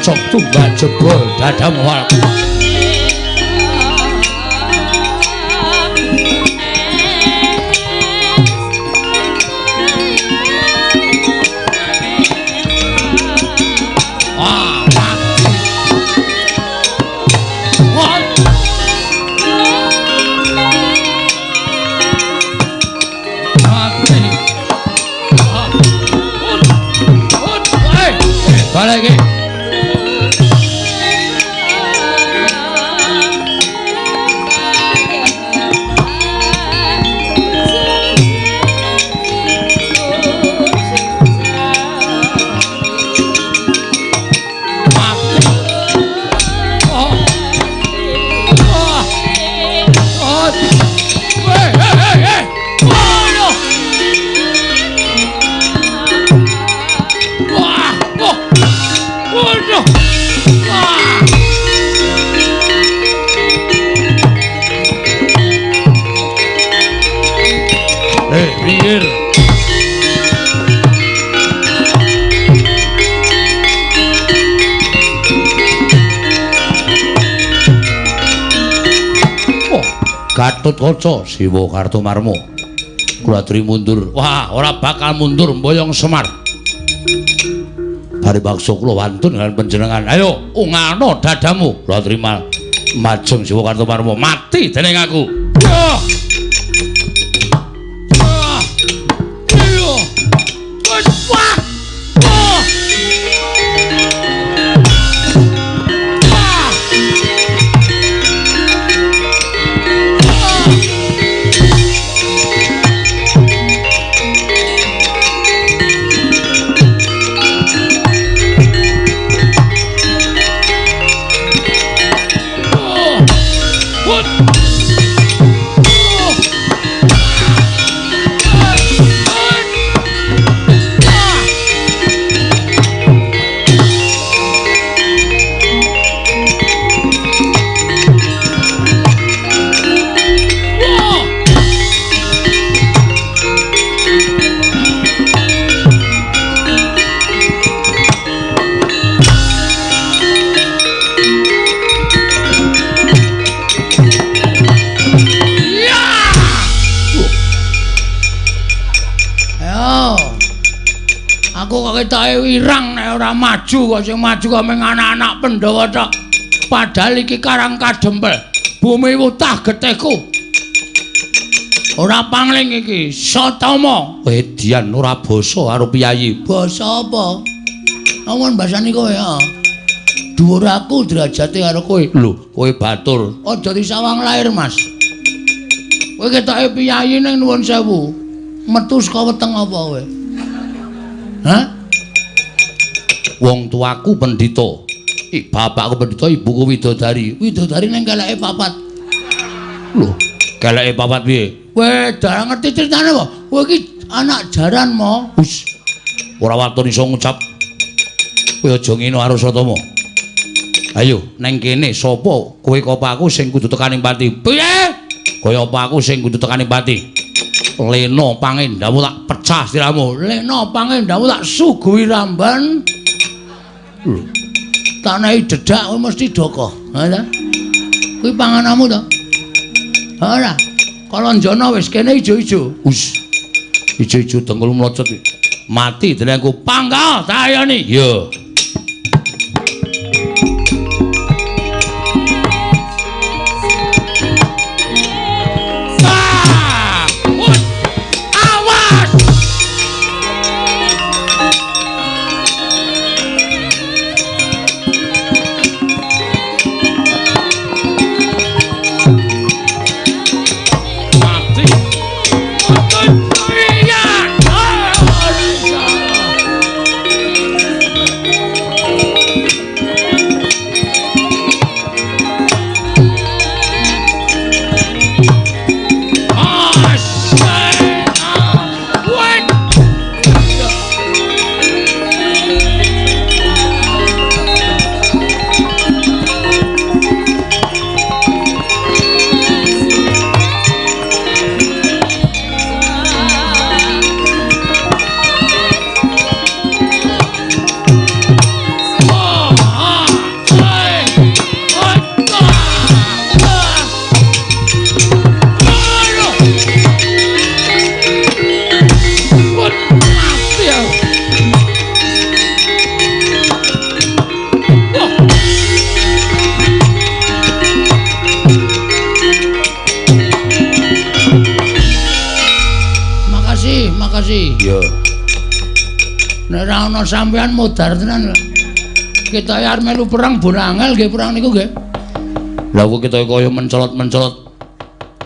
cocok tumbak jebol dadam wal. Lagi. Gatotkaca Siwa Kartomarma. Kula aturi mundur. Wah, ora bakal mundur mboyong Semar. Paribaksa kula wantun kaliyan panjenengan. Ayo, ungano dadamu. Kula aturi majeng Siwa Kartomarma mati dening aku. Ketoke wirang nek ora maju kok sing maju kok mung anak-anak Pandhawa tok. Padahal iki Karang Kadempel, bumi wutah getihku. Ora pangling iki, Satama. Edian ora basa karo piyayi. Basa apa? Awan basani kowe ya. Dhuwur aku derajate karo kowe. Lho, kowe batur. Aja disawang lair, Mas. Kowe ketoke piyayi ning nuwun sewu. Metu saka weteng apa kowe? Hah? Wong tuaku pendhita. Bapakku pendhita, ibuku widodari. Widodari ning keleke papat. Lho, keleke papat piye? Kowe darang ngerti critane apa? Kowe iki anak jaran mo. Wis. Ora watun iso ngucap. Kowe aja ngene karo Satama. Ayo, neng kene sapa kowe apa aku sing kudu tekaning pati? Piye? Kaya apa aku sing kudu tekaning pati? Lena pangendhamu tak pecah siramu. Lena pangendhamu tak suguhi ramban. Lho. Tanahe dedak kowe mesti doko. Ha ta? Kuwi pangananmu to? Ora. Kalonjana wis kene ijo-ijo. Wis. Ijo-ijo dengkul mlocot iki. Mati denengku panggal sayani. Yo. Sampeyan modar tenan. Kita arep melu perang bonangel nggih perang niku nggih. Lah kok kita kaya mencolot-mencolot.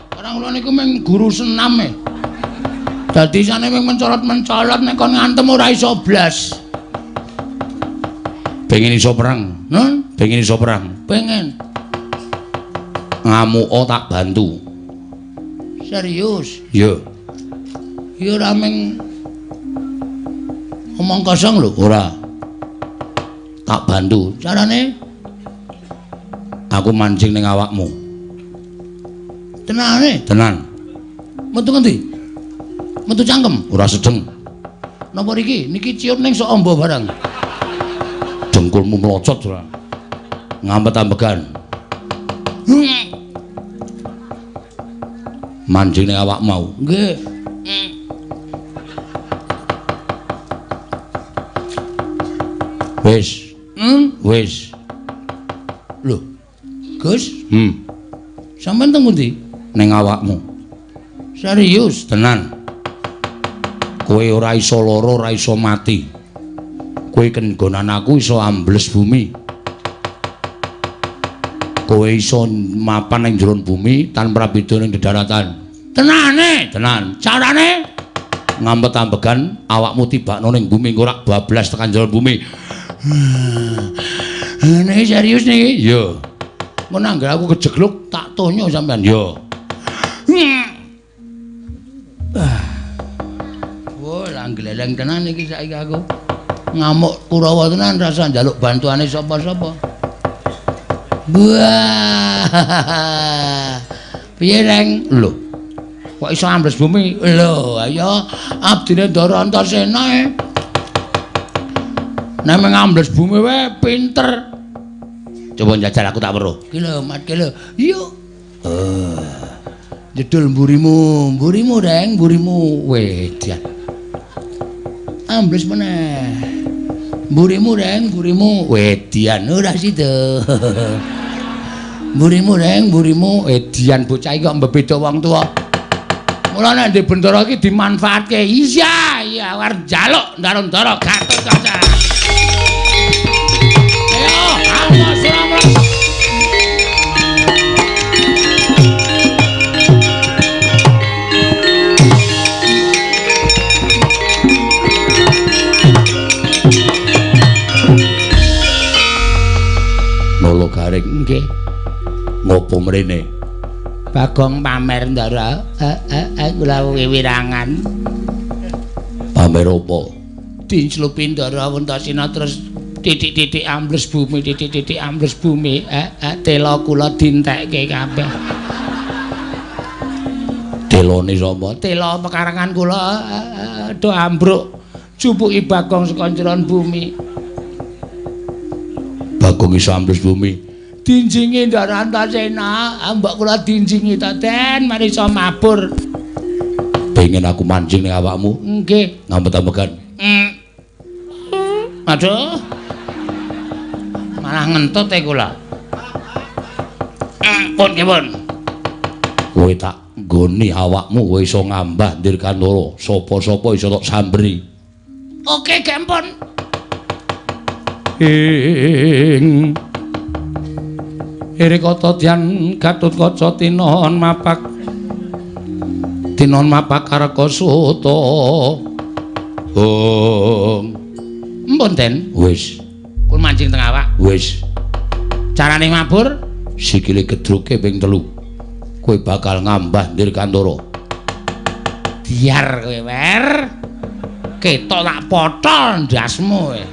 Perang kula niku mung guru senam e. Dadi sane mung mencolot-mencolot nek kon ngantem ora iso blas. Pengen iso perang? Pengen iso perang. Pengen. Ngamuka tak bantu. Serius? Iya. Ya ora mung omong kosong lho, ora. Tak bantu. Carane aku mancing ning awakmu. Tenane? Tenan. Metu ngendi? Metu cangkem? Ora sedeng. Napa iki? Niki ciut ning sok amba barang. Dengkulmu mlocot ora. Ngampet ambegan. Mancing ning awak mau. Nggih. Wis. Wis. Lho. Gus? Sampeyan teng pundi? Ning awakmu. Serius, tenan. Kowe ora iso lara, ora iso mati. Kowe kenggonan aku iso ambles bumi. Kowe iso mapan ning jero bumi tanpa beda ning daratan. Tenane, tenan. Carane ngampet-ambegan awakmu tibakno ning bumi engko ora bablas tekan jero bumi. Niki serius niki? Yo. Engko nangger aku kejegluk tak tonyo sampean. Yo. Wah, langgeleng tenan iki saiki aku. Ngamuk Kurawa tenan rasa njaluk bantuane sapa-sapa. Wah. Piye, Reng? Lho. Kok iso ambles bumi? Lho, ayo abdine Ndara Antasena e. Nek ngambles bumi wae pinter. Coba njajal aku tak weruh. Ki lho, Mat ki lho. Yo. Jedul mburimu, Reng, mburimu. Wedian. Ambles meneh. Mburimu, Reng, mburimu. Wedian ora sida. Mburimu, Reng, mburimu. Wedian bocah iki kok mbebeda wong tuwa. Mulane ndek Bendara iki dimanfaatke. Iya, iya arep njaluk Ndara Gatotkaca. Ayo, ayo Suramra. Nolo garing nggih. Ngopo mrene? Bagong pamer Ndara, kula wiwirangan. Pamer apa? Dinclupi Ndara Antasena terus titik-titik ambles bumi, titik-titik ambles bumi. Tela kula dintekke kabeh. Telone sapa? Tela pekarangan kula do ambruk. Jupuki Bagong saka njeron bumi. Bagong iso ambles bumi. Dinjingi Ndara Antasena, mbok kula dinjingi to, Den, mari iso mabur. Pengen aku mancing ning awakmu? Nggih. Ngampet-ambegan. Aduh. Malah ngentut e kula. Pun kepun. Kowe tak nggoni awakmu kowe iso ngambah Dirgantara. Sapa-sapa iso tok sambri. Oke, Gempon. Irikata Dyan Gatotkaca tinon mapak Karekasuta. Mpun Den, wis. Pun mancing teng awak. Wis. Carane mabur sikile gedruke ping 3. Kowe bakal ngambah Dirgantara. Biar kowe wer. Ketok tak potol ndasmu kowe.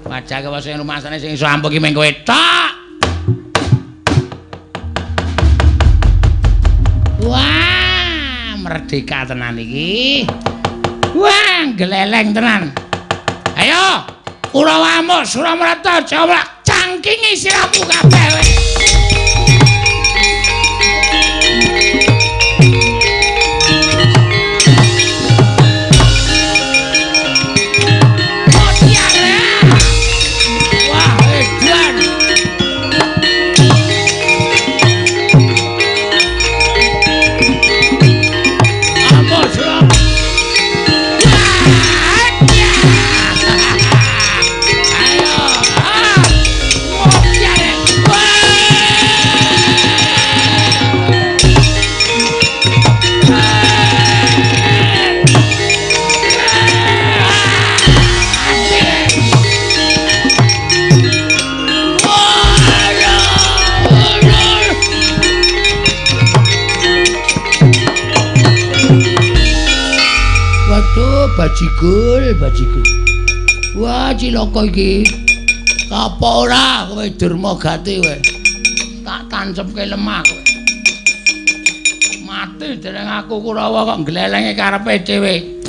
Wajake wae sing rumasane sing iso ampuh ki mung kowe tok. Wah, merdeka tenan iki. Wah, geleleng tenan. Ayo, Kurawamu, Suramrata, Jawa, cangkingi siramu kabeh kowe. Bajigul. Wah, cilaka iki. Apa ora kowe Durmagati kowe? Tak tancepke lemah kowe. Mati dereng aku Kurawa kok glelenge karepe dhewe.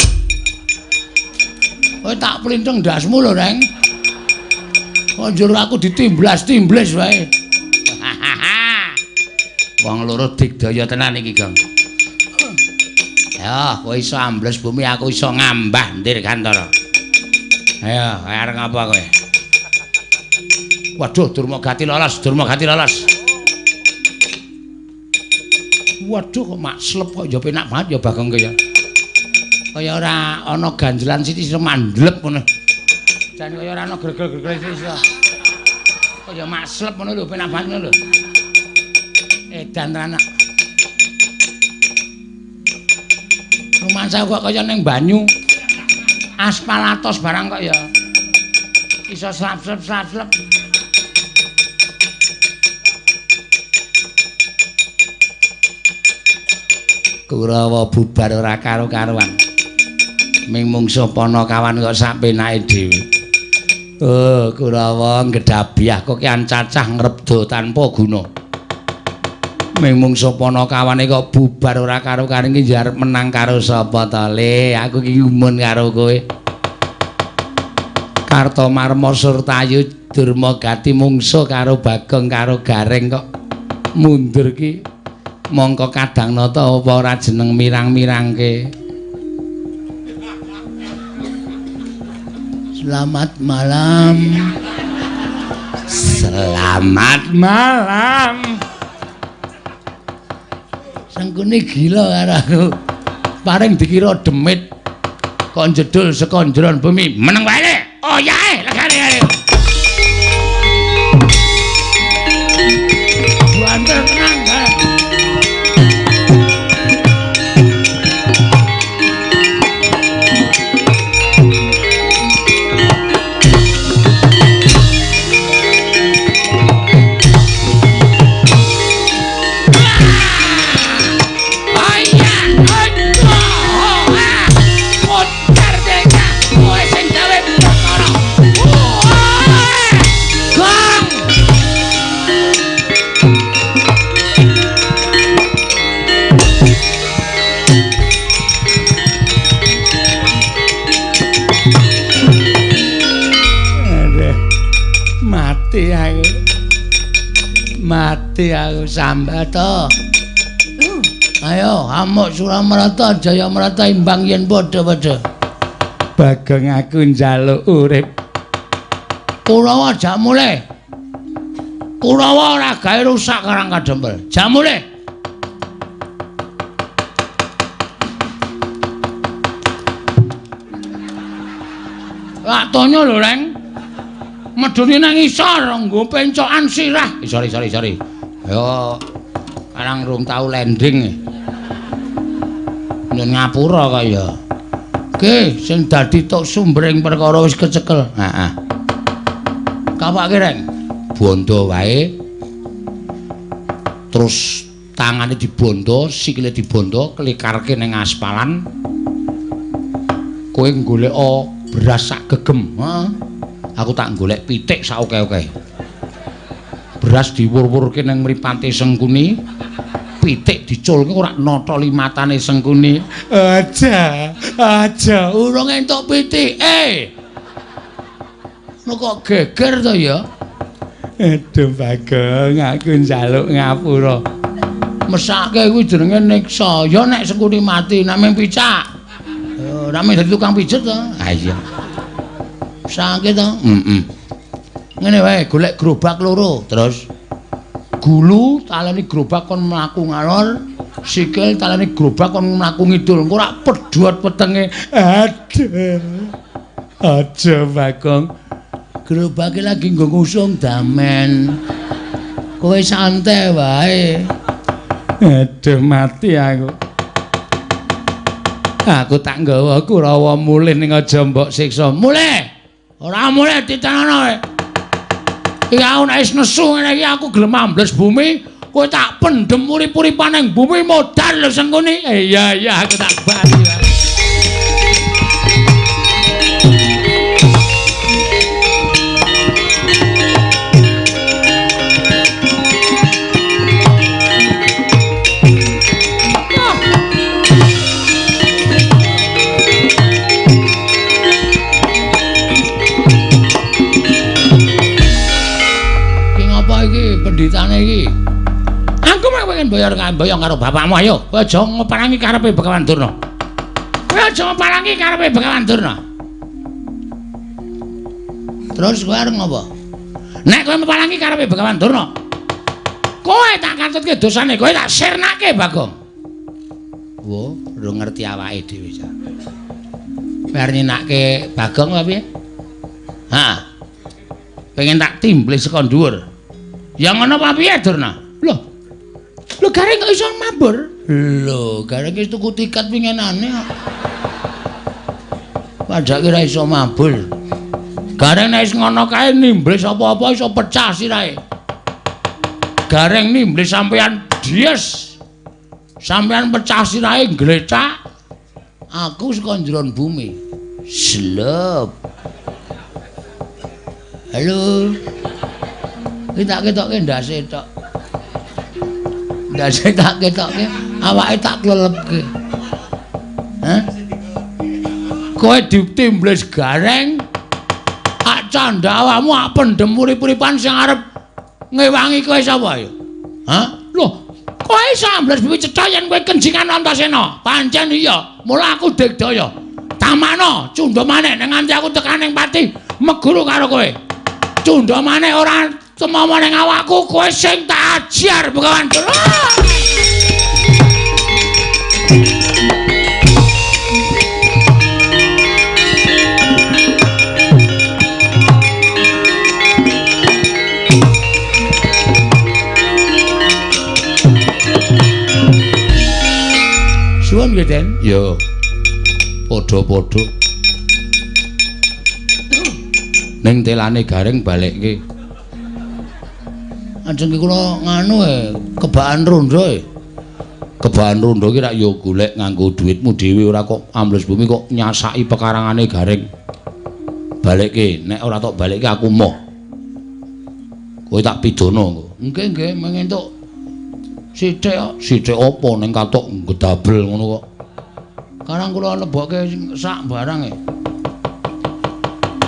Kowe tak plinteng ndasmu lho, Reng. Kok njur aku ditimblas-timblis wae. Wong loro digdaya tenan iki, Gang. Ayo, kowe iso ambles bumi, aku iso ngambah ndir Gantara. Ayo, areng apa kowe? Waduh, Durmagati lolos, Durmagati lolos. Waduh, kok mak slep kok ya penak banget ya Bagong ki ya. Kaya ora ana ganjelan sithik mandlep ngono. Jan kaya ora ana gregel-gregel sithik. Kaya mak slep ngono lho, penak banget ngono lho. Edan anak. Rumansa kok kaya ning banyu. Aspal atos barang kok ya. Iso slap-slap. Kurawa bubar ora karo-karuan. Ming mungsuh Panakawan kok sak penake dhewe. Oh, Kurawa nggedabiah kok kian cacah ngrebdo tanpa guna. Ming mungsuh Panakawane kok bubar ora karo-karo iki arep menang karo sapa to, Le? Aku iki umun karo kowe. Kartomarma Surtayu Durmagati mungsuh karo Bagong karo Gareng kok mundur ki. Mongko kadang nata apa ora jeneng mirang-mirangke. Selamat malam. Selamat malam. Sengkune gila karo aku. Paring dikira demit kok jedul saka njeron bumi. Meneng wae. Oh yae, legane. Banter tenang, Pak. Mati aku sambato. Ayo amuk Suramarata Jayamarata imbang yen padha-padha. Bagong aku njaluk urip. Kurawa jak mulih. Kurawa ora gawe rusak Karang Kadempel. Jak mulih. Lak tonya lho, Reng. Medune nang isor nggo pencokan sirah. Sorry. Ayo Karang rung tau landing. Nyen ngapura kaya. Ki sing dadi tok sumbering perkara wis kecekel. Heeh. Kawake Reng. Bondo wae. Terus tangane dibondo, sikile dibondo, klikarke ning aspalan. Kowe golek beras sak gegem, heeh. Aku tak golek pitik sak oke-oke. Beras diwur-wurke ning mripate Sengkuni, pitik diculke ora nata limatane Sengkuni. Aja, urung entuk pitike. Nek kok geger to ya? Aduh Bagong, aku njaluk ngapura. Mesake kuwi jenenge niksa. Ya nek Sengkuni mati namung picak. Ora mung dadi tukang pijet to. Ha iya. Sakit to? Ngene wae, golek gerobak loro, terus gulu taleni gerobak kon mlaku ngalor, sikil taleni gerobak kon mlaku ngidul. Engko ora pedhot wetenge. Aja Bagong. Gerobake lagi nggo ngusung damen. Kowe santai wae. Aduh mati aku. Aku tak nggawa Kurawa mulih ning aja mbok siksa. Mulih. Ora mulih ditanono kowe. Iki aku nek wis nesu ngene iki aku gelem ambles bumi, kowe tak pendhem urip-uripan ning bumi modal lho Sengkuni. Iya aku tak bali. Penditane iki. Aku mek pengen boyong karo bapakmu ayo. Aja ngoparangi karepe Begawan Durna. Kowe aja mepalangi karepe Begawan Durna. Terus kowe arep ngopo? Nek kowe mepalangi karepe Begawan Durna, kowe tak kantutke dosane, kowe tak sirnake Bagong. Wo, ora ngerti awake dhewe jan. Bar nyenake Bagong apa piye? Ha. Pengen tak timblis saka dhuwur. Ya ngono apa piye, Durna? Lho. Lho Gareng kok iso mabur? Lho, Gareng wis tuku tiket winginane kok. Padahal ora iso mabur. Gareng nek wis ngono kae nimblis apa-apa iso pecah sirahe. Gareng nimblis sampean dies. Sampean pecah sirahe glecak. Aku saka njeron bumi. Slep. Halo. Iki tak ketokke ndase tok. Ndase tak ketokke, awake tak klelepke. Hah? Kowe ditimblis Gareng. Ak candha awakmu ak pendem urip-uripan sing arep ngewangi kowe sapa ya? Hah? Loh, kowe iso ambles bibi cetha yen kowe kenjingan Antasena. Pancen iya, mula aku digdaya. Tamakno, cundha maneh ning nganti aku tekaning pati meguru karo kowe. Cundha maneh ora temomo ning awakku, kowe sing tak ajar Begawan Durna. Suwun nggih, Den. Ya. Padha-padha. Ning telane Gareng balekke. Ajeng ki kula nganu kebaan rondo Kebaan rondo ki rak yo golek nganggo dhuwitmu dhewe ora kok ambles bumi kok nyasaki pekarangane Gareng. Balekke, nek ora tok balekke aku moh. Kowe tak pidana engko. Nggih, mengentuk sithik kok. Sithik apa ning katok gedabel ngono kok. Karang kula lebokke sak barang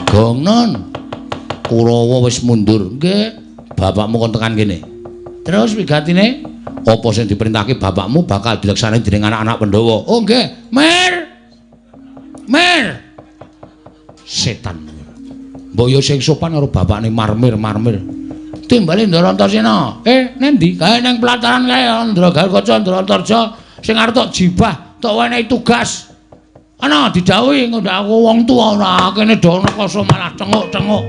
Gongnon. Kurawa wis mundur. Nggih. Bapakmu kon tekan kene. Terus wigatine apa sing diperintahke bapakmu bakal dilaksanani dening anak-anak Pandhawa. Oh nggih. Mir. Setan. Mbok yo sing sopan karo bapakne marmir. Timbale Ndara Antasena. Nendi? Kae nang pelataran kae Ndragal Kaca Ndaratarja sing arep tok jibah, tok wenehi tugas. Ana didhawuhi ngundhak aku wong tuwa ora kene dono koso malah cenguk-cenguk.